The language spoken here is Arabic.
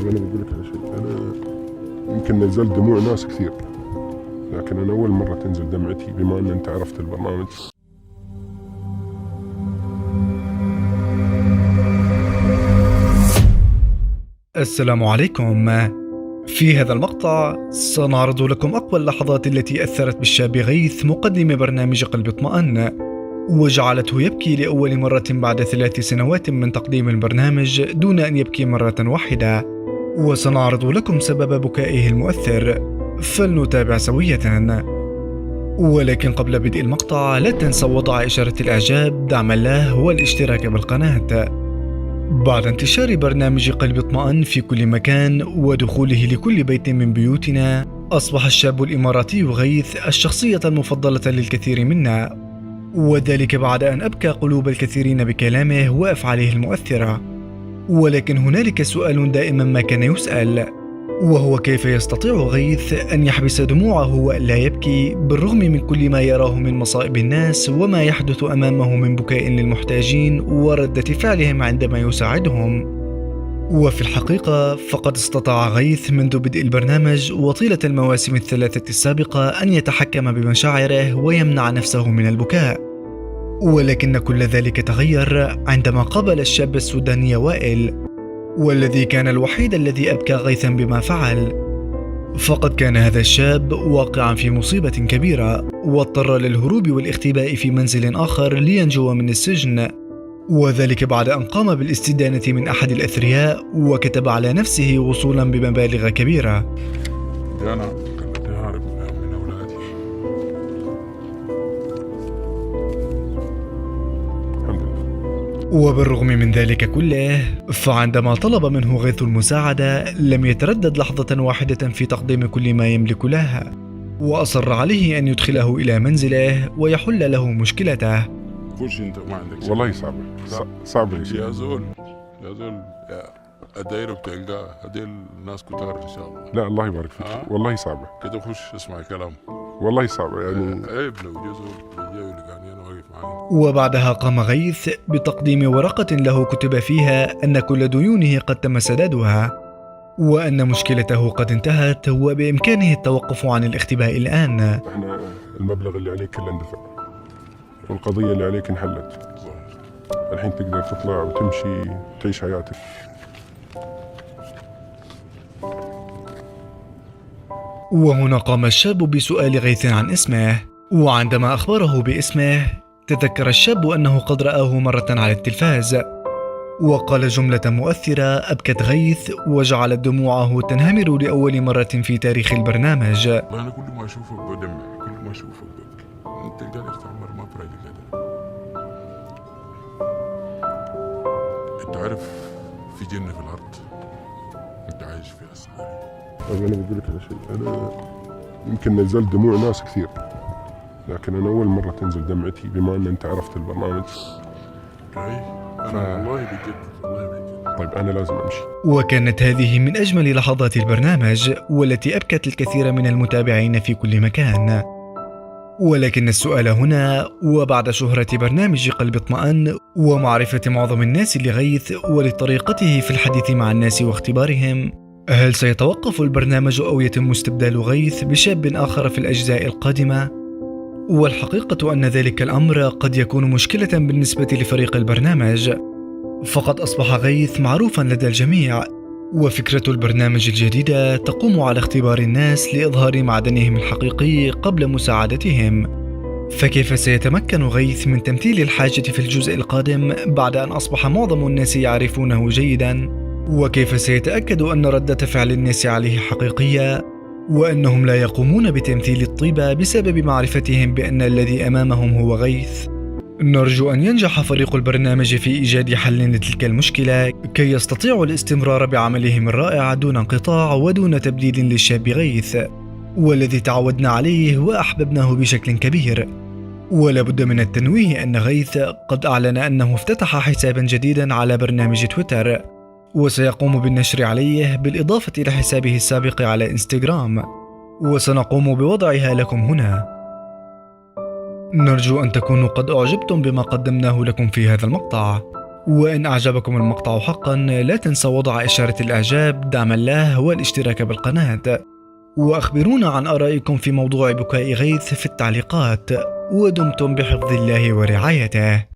طيب أنا بقول لك على شيء، أنا يمكن نزلت دموع ناس كثير، لكن أنا أول مرة تنزل دمعتي بما أن أنت عرفت البرنامج. السلام عليكم. في هذا المقطع سنعرض لكم أقوى اللحظات التي أثرت بالشاب غيث مقدم برنامج قلب اطمئن، وجعلته يبكي لأول مرة بعد 3 سنوات من تقديم البرنامج دون أن يبكي مرة واحدة، وسنعرض لكم سبب بكائه المؤثر، فلنتابع سوية. ولكن قبل بدء المقطع لا تنسوا وضع إشارة الإعجاب دعما له والاشتراك بالقناة. بعد انتشار برنامج قلب اطمئن في كل مكان ودخوله لكل بيت من بيوتنا، أصبح الشاب الإماراتي غيث الشخصية المفضلة للكثير منا، وذلك بعد أن أبكى قلوب الكثيرين بكلامه وأفعاله المؤثرة. ولكن هنالك سؤال دائما ما كان يسأل، وهو كيف يستطيع غيث أن يحبس دموعه وألا يبكي بالرغم من كل ما يراه من مصائب الناس وما يحدث أمامه من بكاء للمحتاجين وردة فعلهم عندما يساعدهم. وفي الحقيقة فقد استطاع غيث منذ بدء البرنامج وطيلة المواسم الثلاثة السابقة أن يتحكم بمشاعره ويمنع نفسه من البكاء، ولكن كل ذلك تغير عندما قابل الشاب السوداني وائل، والذي كان الوحيد الذي أبكى غيثا بما فعل. فقد كان هذا الشاب واقعا في مصيبة كبيرة، واضطر للهروب والاختباء في منزل آخر لينجو من السجن، وذلك بعد أن قام بالاستدانة من أحد الأثرياء وكتب على نفسه وصولا بمبالغ كبيرة. أنا خلتني هارب من أولادي. الحمد لله. وبالرغم من ذلك كله، فعندما طلب منه غيث المساعدة لم يتردد لحظة واحدة في تقديم كل ما يملك له، وأصر عليه أن يدخله إلى منزله ويحل له مشكلته. خش انت ما عندك والله صعبة يا شيخ. يا زول الدايرة بتلقى هديل الناس كتار ان شاء الله. لا الله يبارك فيك. والله صعبة كده خش اسمع كلام. والله صعبة يعني. عيب لو جا زول لقاني انا واقف معاه. وبعدها قام غيث بتقديم ورقة له كتب فيها أن كل ديونه قد تم سدادها، وأن مشكلته قد انتهت وبإمكانه التوقف عن الاختباء الآن. احنا المبلغ اللي عليك كله اندفع، والقضية اللي عليك انحلت. الحين تقدر تطلع وتمشي وتعيش حياتك. وهنا قام الشاب بسؤال غيث عن اسمه، وعندما أخبره باسمه تذكر الشاب أنه قد رآه مرة على التلفاز، وقال جملة مؤثرة أبكت غيث وجعلت دموعه تنهمر لأول مرة في تاريخ البرنامج. انا كل ما اشوفك بدمع، كل ما اشوفك ببكي. انت قادر تعمر ما برايك كده. انت عارف في جنة في الارض انت عايش فيها صحيح. طيب أنا بقول لك على شيء، أنا يمكن نزلت دموع ناس كثير، لكن أنا أول مرة تنزل دمعتي بما أن أنت عرفت البرنامج. أنا والله بجد والله بجد. طيب أنا لازم أمشي. وكانت هذه من أجمل لحظات البرنامج والتي أبكت الكثير من المتابعين في كل مكان. ولكن السؤال هنا، وبعد شهرة برنامج قلب اطمئن ومعرفة معظم الناس لغيث ولطريقته في الحديث مع الناس واختبارهم، هل سيتوقف البرنامج أو يتم استبدال غيث بشاب آخر في الأجزاء القادمة؟ والحقيقة أن ذلك الأمر قد يكون مشكلة بالنسبة لفريق البرنامج، فقد أصبح غيث معروفا لدى الجميع، وفكرة البرنامج الجديدة تقوم على اختبار الناس لإظهار معدنهم الحقيقي قبل مساعدتهم. فكيف سيتمكن غيث من تمثيل الحاجة في الجزء القادم بعد أن أصبح معظم الناس يعرفونه جيدا؟ وكيف سيتأكد أن ردة فعل الناس عليه حقيقية وأنهم لا يقومون بتمثيل الطيبة بسبب معرفتهم بأن الذي أمامهم هو غيث؟ نرجو أن ينجح فريق البرنامج في إيجاد حل لتلك المشكلة كي يستطيعوا الاستمرار بعملهم الرائع دون انقطاع ودون تبديل للشاب غيث، والذي تعودنا عليه وأحببناه بشكل كبير. ولا بد من التنويه أن غيث قد أعلن أنه افتتح حسابا جديدا على برنامج تويتر، وسيقوم بالنشر عليه بالإضافة إلى حسابه السابق على إنستغرام، وسنقوم بوضعها لكم هنا. نرجو أن تكونوا قد أعجبتم بما قدمناه لكم في هذا المقطع، وإن أعجبكم المقطع حقا لا تنسوا وضع إشارة الإعجاب دعما له والاشتراك بالقناة، وأخبرونا عن آرائكم في موضوع بكاء غيث في التعليقات، ودمتم بحفظ الله ورعايته.